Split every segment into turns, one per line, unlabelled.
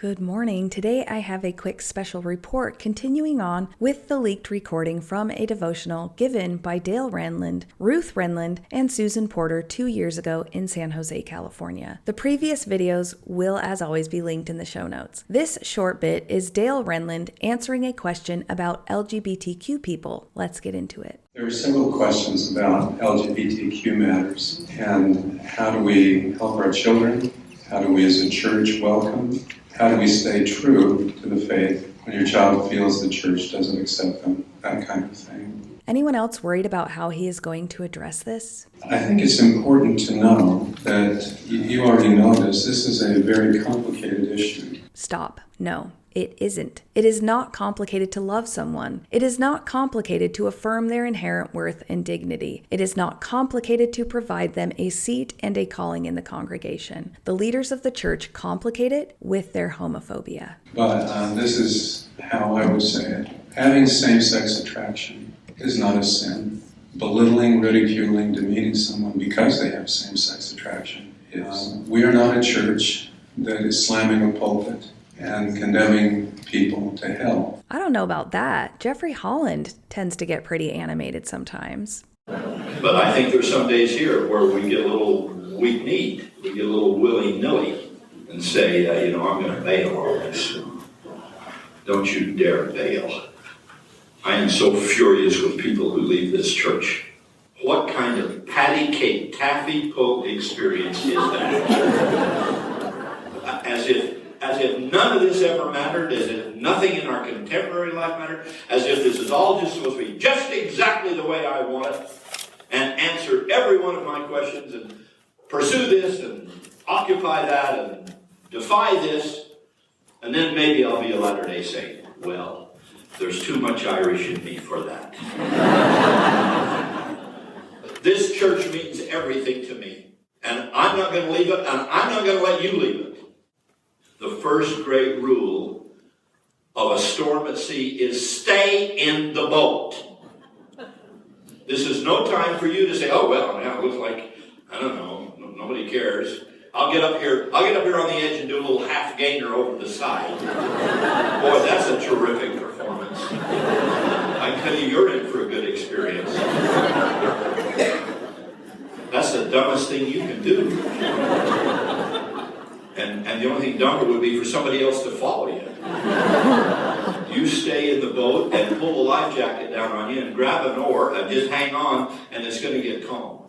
Good morning. Today I have a quick special report continuing on with the leaked recording from a devotional given by Dale Renlund, Ruth Renlund, and Susan Porter 2 years ago in San Jose, California. The previous videos will, as always, be linked in the show notes. This short bit is Dale Renlund answering a question about LGBTQ people. Let's get into it.
There are several questions about LGBTQ matters and how do we help our children? How do we as a church welcome? How do we stay true to the faith when your child feels the church doesn't accept them? That kind of thing.
Anyone else worried about how he is going to address this?
I think it's important to know that you already know this. This is a very complicated issue.
Stop. No. It isn't. It is not complicated to love someone. It is not complicated to affirm their inherent worth and dignity. It is not complicated to provide them a seat and a calling in the congregation. The leaders of the church complicate it with their homophobia.
But this is how I would say it. Having same-sex attraction is not a sin. Belittling, ridiculing, demeaning someone because they have same-sex attraction is. We are not a church that is slamming a pulpit and condemning people to hell.
I don't know about that. Jeffrey Holland tends to get pretty animated sometimes.
But I think there's some days here where we get a little weak-kneed, we get a little willy-nilly and say, I'm going to bail on this. Don't you dare bail. I am so furious with people who leave this church. What kind of patty cake, taffy pull experience is that? As if none of this ever mattered, as if nothing in our contemporary life mattered, as if this is all just supposed to be just exactly the way I want it, and answer every one of my questions, and pursue this, and occupy that, and defy this, and then maybe I'll be a Latter-day Saint. Well, there's too much Irish in me for that. This church means everything to me, and I'm not going to leave it, and I'm not going to let you leave it. The first great rule of a storm at sea is stay in the boat. This is no time for you to say, oh, well, now it looks like, I don't know, nobody cares. I'll get up here on the edge and do a little half gainer over the side. Boy, that's a terrific performance. I tell you, you're in for a good experience. That's the dumbest thing you can do. And the only thing dumber would be for somebody else to follow you. You stay in the boat and pull the life jacket down on you and grab an oar and just hang on, and it's going to get calm.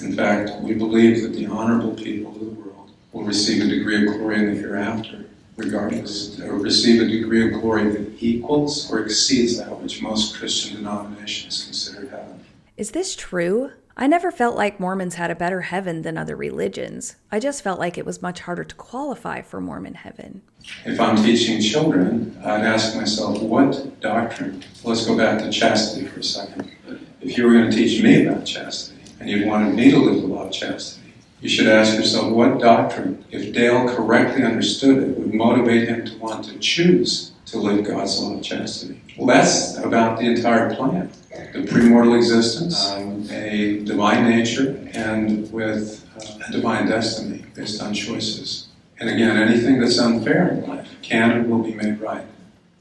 In fact, we believe that the honorable people of the world will receive a degree of glory in the hereafter, regardless. They will receive a degree of glory that equals or exceeds that which most Christian denominations consider heaven.
Is this true? I never felt like Mormons had a better heaven than other religions. I just felt like it was much harder to qualify for Mormon heaven.
If I'm teaching children, I'd ask myself, what doctrine? Let's go back to chastity for a second. If you were going to teach me about chastity, and you wanted me to live the law of chastity, you should ask yourself, what doctrine, if Dale correctly understood it, would motivate him to want to choose to live God's law of chastity? Well, that's about the entire plan. The premortal existence, a divine nature, and with a divine destiny based on choices. And again, anything that's unfair in life can and will be made right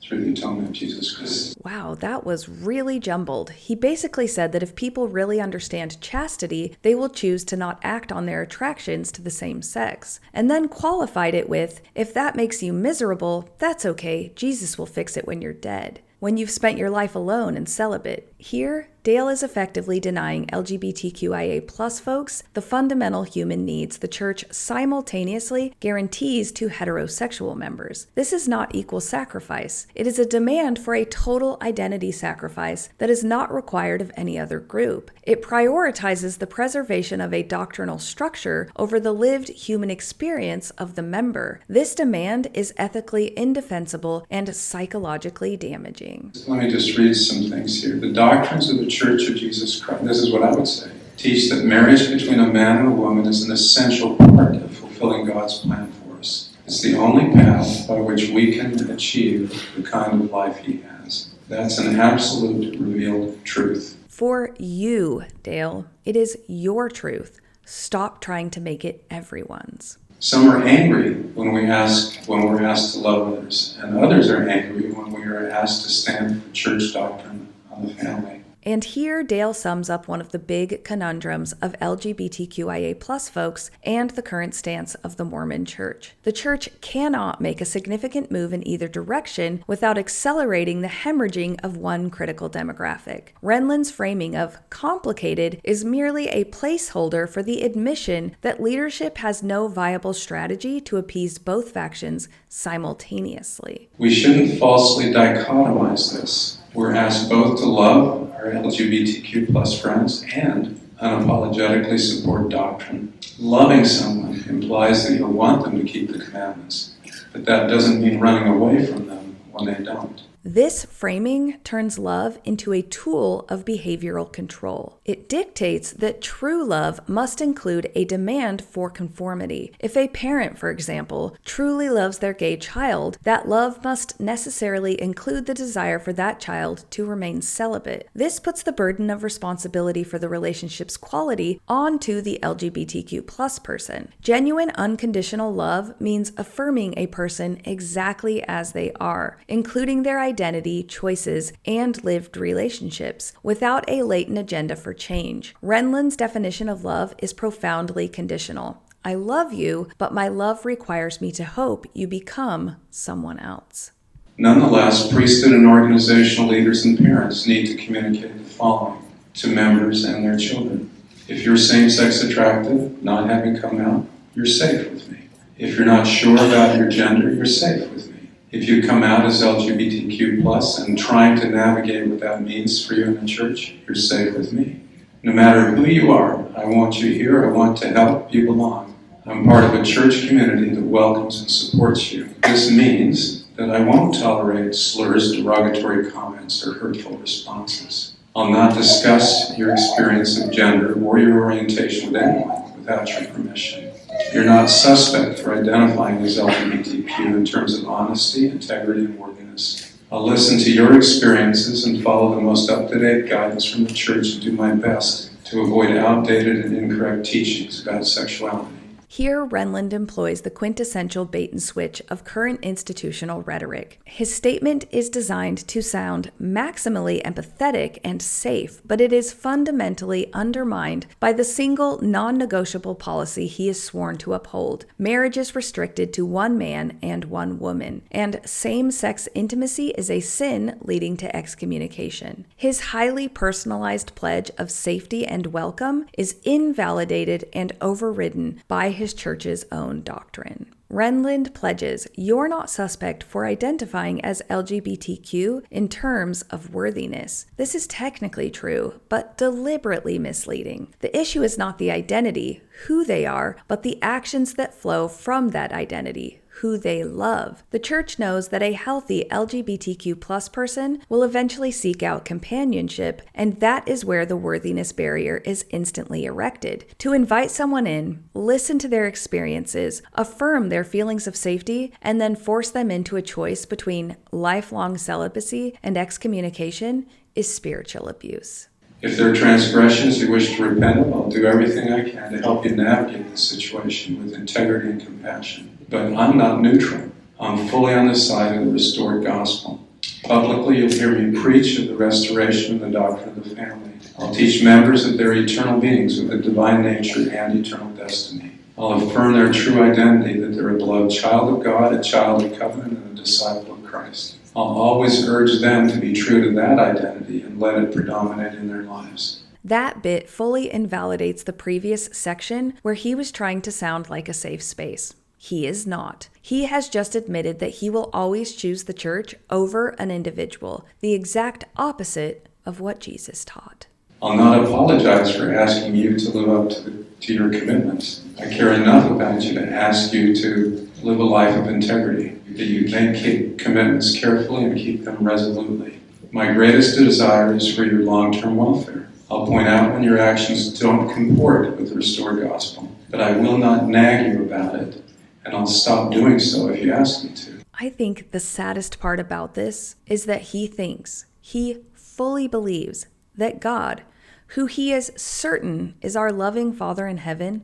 through the atonement of Jesus Christ.
Wow, that was really jumbled. He basically said that if people really understand chastity, they will choose to not act on their attractions to the same sex. And then qualified it with, if that makes you miserable, that's okay, Jesus will fix it when you're dead. When you've spent your life alone and celibate. Here, Dale is effectively denying LGBTQIA plus folks the fundamental human needs the church simultaneously guarantees to heterosexual members. This is not equal sacrifice. It is a demand for a total identity sacrifice that is not required of any other group. It prioritizes the preservation of a doctrinal structure over the lived human experience of the member. This demand is ethically indefensible and psychologically damaging.
Let me just read some things here. The doctrines of the Church of Jesus Christ, this is what I would say, teach that marriage between a man and a woman is an essential part of fulfilling God's plan for us. It's the only path by which we can achieve the kind of life He has. That's an absolute revealed truth.
For you, Dale, it is your truth. Stop trying to make it everyone's.
Some are angry when we're asked to love others, and others are angry when we are asked to stand for church doctrine on the family.
And here Dale sums up one of the big conundrums of LGBTQIA+ folks and the current stance of the Mormon Church. The Church cannot make a significant move in either direction without accelerating the hemorrhaging of one critical demographic. Renlund's framing of complicated is merely a placeholder for the admission that leadership has no viable strategy to appease both factions simultaneously.
We shouldn't falsely dichotomize this. We're asked both to love our LGBTQ+ friends and unapologetically support doctrine. Loving someone implies that you want them to keep the commandments, but that doesn't mean running away from them when they don't.
This framing turns love into a tool of behavioral control. It dictates that true love must include a demand for conformity. If a parent, for example, truly loves their gay child, that love must necessarily include the desire for that child to remain celibate. This puts the burden of responsibility for the relationship's quality onto the LGBTQ+ person. Genuine unconditional love means affirming a person exactly as they are, including their identity, choices, and lived relationships, without a latent agenda for change. Renlund's definition of love is profoundly conditional. I love you, but my love requires me to hope you become someone else.
Nonetheless, priesthood and organizational leaders and parents need to communicate the following to members and their children. If you're same-sex attracted, not having come out, you're safe with me. If you're not sure about your gender, you're safe with me. If you come out as LGBTQ+ and trying to navigate what that means for you in the church, you're safe with me. No matter who you are, I want you here, I want to help you belong. I'm part of a church community that welcomes and supports you. This means that I won't tolerate slurs, derogatory comments, or hurtful responses. I'll not discuss your experience of gender or your orientation with anyone without your permission. You're not suspect for identifying as LGBTQ in terms of honesty, integrity, and worthiness. I'll listen to your experiences and follow the most up-to-date guidance from the church and do my best to avoid outdated and incorrect teachings about sexuality.
Here, Renlund employs the quintessential bait and switch of current institutional rhetoric. His statement is designed to sound maximally empathetic and safe, but it is fundamentally undermined by the single non-negotiable policy he is sworn to uphold. Marriage is restricted to one man and one woman, and same-sex intimacy is a sin leading to excommunication. His highly personalized pledge of safety and welcome is invalidated and overridden by his church's own doctrine. Renlund pledges you're not suspect for identifying as LGBTQ in terms of worthiness. This is technically true, but deliberately misleading. The issue is not the identity, who they are, but the actions that flow from that identity, who they love. The church knows that a healthy LGBTQ+ person will eventually seek out companionship, and that is where the worthiness barrier is instantly erected. To invite someone in, listen to their experiences, affirm their feelings of safety, and then force them into a choice between lifelong celibacy and excommunication is spiritual abuse.
If there are transgressions you wish to repent of, I'll do everything I can to help you navigate the situation with integrity and compassion. But I'm not neutral. I'm fully on the side of the restored gospel. Publicly, you'll hear me preach of the restoration of the doctrine of the family. I'll teach members that they're eternal beings with a divine nature and eternal destiny. I'll affirm their true identity, that they're a beloved child of God, a child of covenant, and a disciple of Christ. I'll always urge them to be true to that identity and let it predominate in their lives.
That bit fully invalidates the previous section where he was trying to sound like a safe space. He is not. He has just admitted that he will always choose the church over an individual, the exact opposite of what Jesus taught.
I'll not apologize for asking you to live up to your commitments. I care enough about you to ask you to live a life of integrity, that you make commitments carefully and keep them resolutely. My greatest desire is for your long-term welfare. I'll point out when your actions don't comport with the restored gospel, but I will not nag you about it. And I'll stop doing so if you ask me to.
I think the saddest part about this is that he fully believes that God, who he is certain is our loving Father in heaven,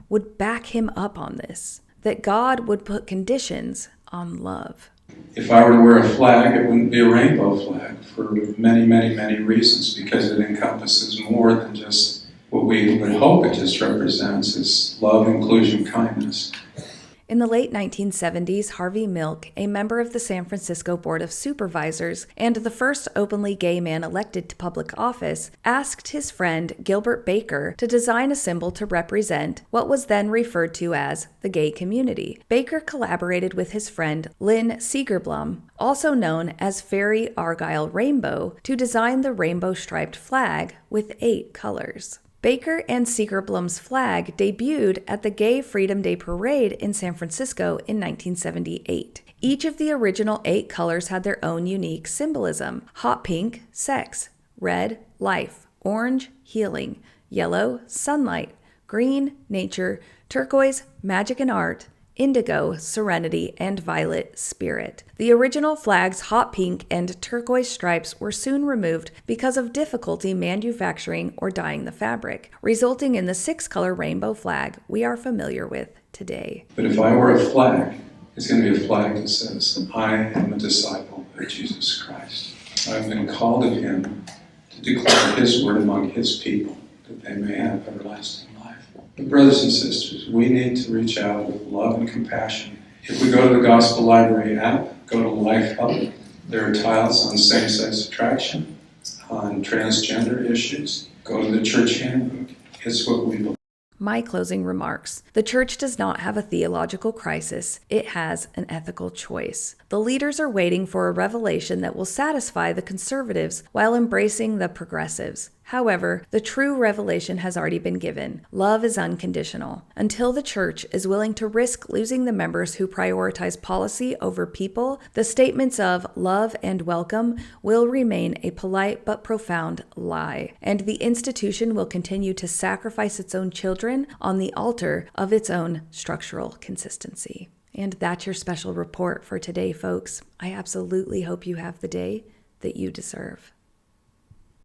would back him up on this. that God would put conditions on love.
If I were to wear a flag, it wouldn't be a rainbow flag for many, many, many reasons, because it encompasses more than just what we would hope it just represents, is love, inclusion, kindness.
In the late 1970s, Harvey Milk, a member of the San Francisco Board of Supervisors and the first openly gay man elected to public office, asked his friend Gilbert Baker to design a symbol to represent what was then referred to as the gay community. Baker collaborated with his friend Lynn Segerblum, also known as Fairy Argyle Rainbow, to design the rainbow-striped flag with 8 colors. Baker and Segerblum's flag debuted at the Gay Freedom Day Parade in San Francisco in 1978. Each of the original 8 colors had their own unique symbolism: hot pink, sex; red, life; orange, healing; yellow, sunlight; green, nature; turquoise, magic and art; indigo, serenity; and violet, spirit. The original flag's hot pink and turquoise stripes were soon removed because of difficulty manufacturing or dyeing the fabric, resulting in the 6-color rainbow flag we are familiar with today.
But if I wear a flag, it's going to be a flag that says, I am a disciple of Jesus Christ. I've been called of him to declare his word among his people, that they may have everlasting life. But brothers and sisters, we need to reach out with love and compassion. If we go to the Gospel Library app, go to Life Help, there are tiles on same-sex attraction, on transgender issues. Go to the church handbook. It's what we believe.
My closing remarks. The church does not have a theological crisis. It has an ethical choice. The leaders are waiting for a revelation that will satisfy the conservatives while embracing the progressives. However, the true revelation has already been given. Love is unconditional. Until the church is willing to risk losing the members who prioritize policy over people, the statements of love and welcome will remain a polite but profound lie, and the institution will continue to sacrifice its own children on the altar of its own structural consistency. And that's your special report for today, folks. I absolutely hope you have the day that you deserve.